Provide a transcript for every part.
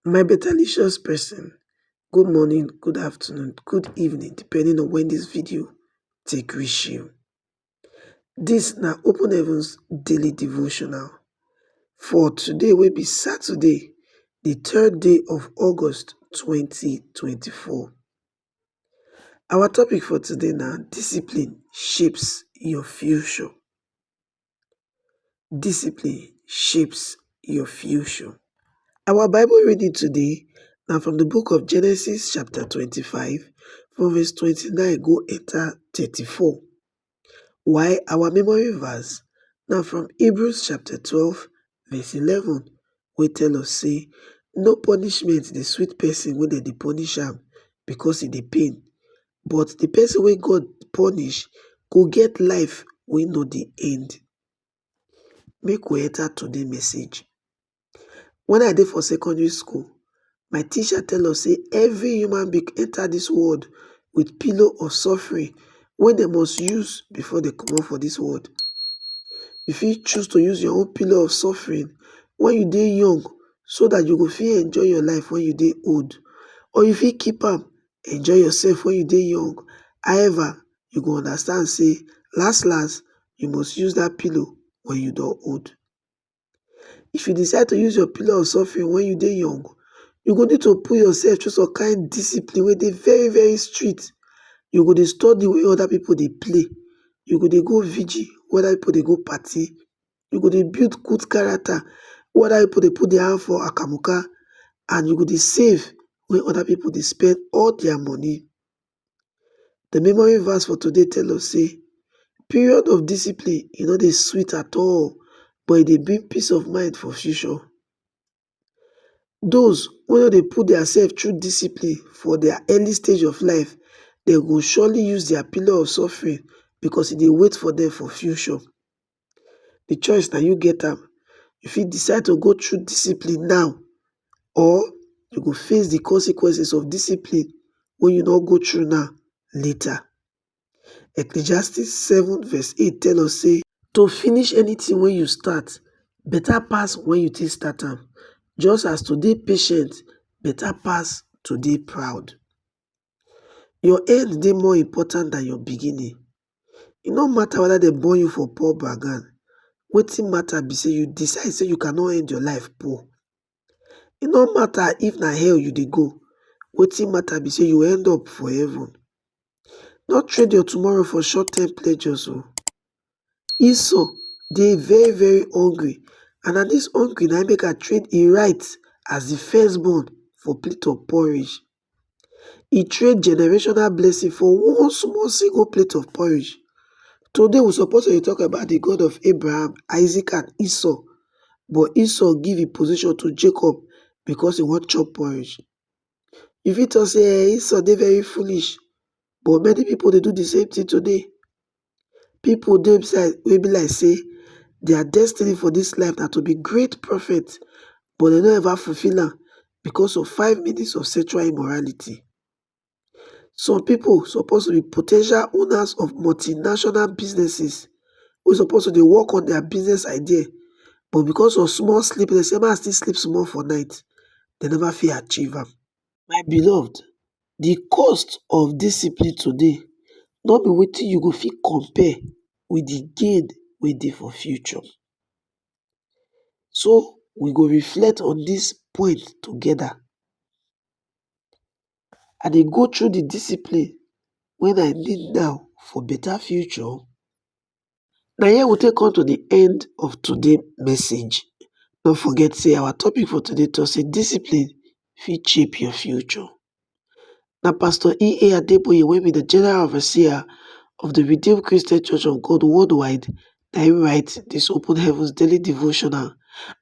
My betterlicious person, good morning, good afternoon, good evening, depending on when this video take reach you. This na Open Heavens Daily Devotional for today wey be Saturday, the 3rd day of August 2024. Our topic for today na discipline shapes your future. Discipline shapes your future. Our Bible reading today na from the book of Genesis chapter 25 from verse 29 go enter 34. While our memory verse na from Hebrews chapter 12 verse 11 wey tell us say no punishment dey sweet person wey dem dey punish am because e dey pain, but the person wey God punish go get life wey no dey end. Make we enter today message. When I dey for secondary school, my teacher tell us say every human being enter this world with pillow of suffering wey dem must use before they comot for this world. You fit choose to use your own pillow of suffering when you dey young so that you go fit enjoy your life when you dey old, or you fit keep am enjoy yourself when you dey young. However, you go understand say last you must use that pillow when you don old. If you decide to use your pillow of suffering when you dey young, you go need to put yourself through some kind discipline wey dey very very strict. You go dey study wey other people dey play. You go dey go vigil wey other people dey go party. You go dey build good character wey other people dey put their hand for akamuka, and you go dey save when other people dey spend all their money. The memory verse for today tell us say period of discipline e no dey sweet at all, but e dey bring peace of mind for future. Those wey no dey put themselves through discipline for their early stage of life, they go surely use their pillow of suffering because e dey wait for them for future. The choice na you get am. You fit decide to go through discipline now, or you go face the consequences of discipline wey you no go through now later. Ecclesiastes 7 verse 8 tell us say to finish anything wey you start better pass when you take start am, just as to dey patient better pass to dey proud. Your end dey more important than your beginning. E no matter whether dem born you for poor background. Wetin matter be say you decide say you cannot end your life poor. E no matter if na hell you dey go. Wetin matter be say you end up for heaven. No trade your tomorrow for short-term pleasures o. Esau dey very very hungry, and na this hungry na make am trade e right as the firstborn for plate of porridge. E trade generational blessing for one small single plate of porridge. Today we suppose to dey talk about the God of Abraham, Isaac and Esau, but Esau give him position to Jacob because he wan chop porridge. You fit talk say Esau dey very foolish, but many people dey do the same thing today. People dey wey be like say their destiny for this life na to be great prophet, but they no ever fulfill am because of 5 minutes of sexual immorality. Some people suppose to be po ten tial owners of multinational businesses wey suppose to dey work on their business idea, but because of small sleep, they say make I still sleep small for night, they never fit achieve am. My beloved, the cost of discipline today no be wetin you go fit compare with the gain wey dey for future. So we go reflect on this point together. I dey go through the discipline when I need now for better future. Na here we take come to the end of today's message. Don't forget say our topic for today talk say discipline fit shape your future. Na Pastor E.A. Adeboye wey be the General Overseer of the Redeemed Christian Church of God worldwide na him write this Open Heavens Daily Devotional,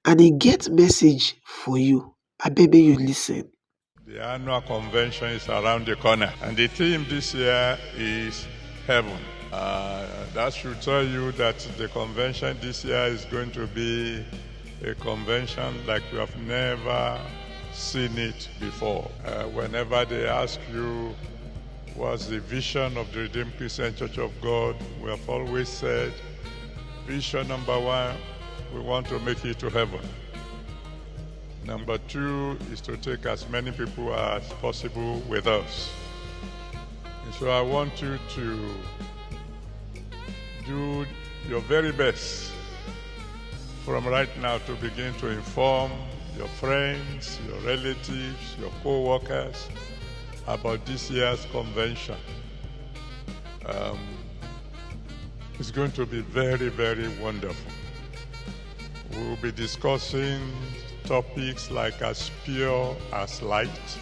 and he get message for you. Abeg make you listen. The annual convention is around the corner, and the theme this year is heaven. That should tell you that the convention this year is going to be a convention like you have never seen it before. Whenever they ask you what's the vision of the Redeemed Christian Church of God, we have always said, vision number one, we want to make it to heaven. Number 2 is to take as many people as possible with us. And so I want you to do your very best from right now to begin to inform your friends, your relatives, your co-workers about this year's convention. It's going to be very, very wonderful. We'll be discussing topics like as pure as light.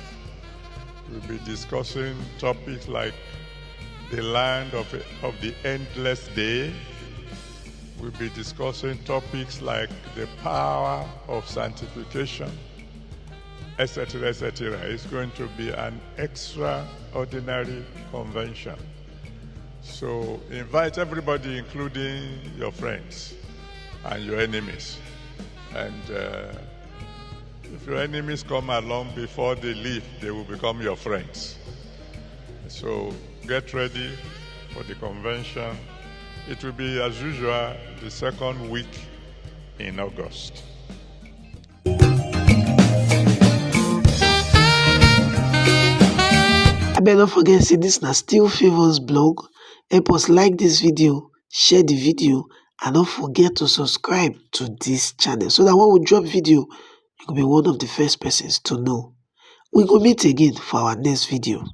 We'll be discussing topics like the land of the endless day. We'll be discussing topics like the power of sanctification, etc., etc. It's going to be an extraordinary convention. So invite everybody, including your friends and your enemies. And if your enemies come along before they leave, they will become your friends. So get ready for the convention. It will be, as usual, the second week in August. Abeg no forget say dis na still favours blog. Help us like dis video, share the video, and don't forget to subscribe to this channel so that when we drop video, you will be one of the first persons to know. We go meet again for our next video.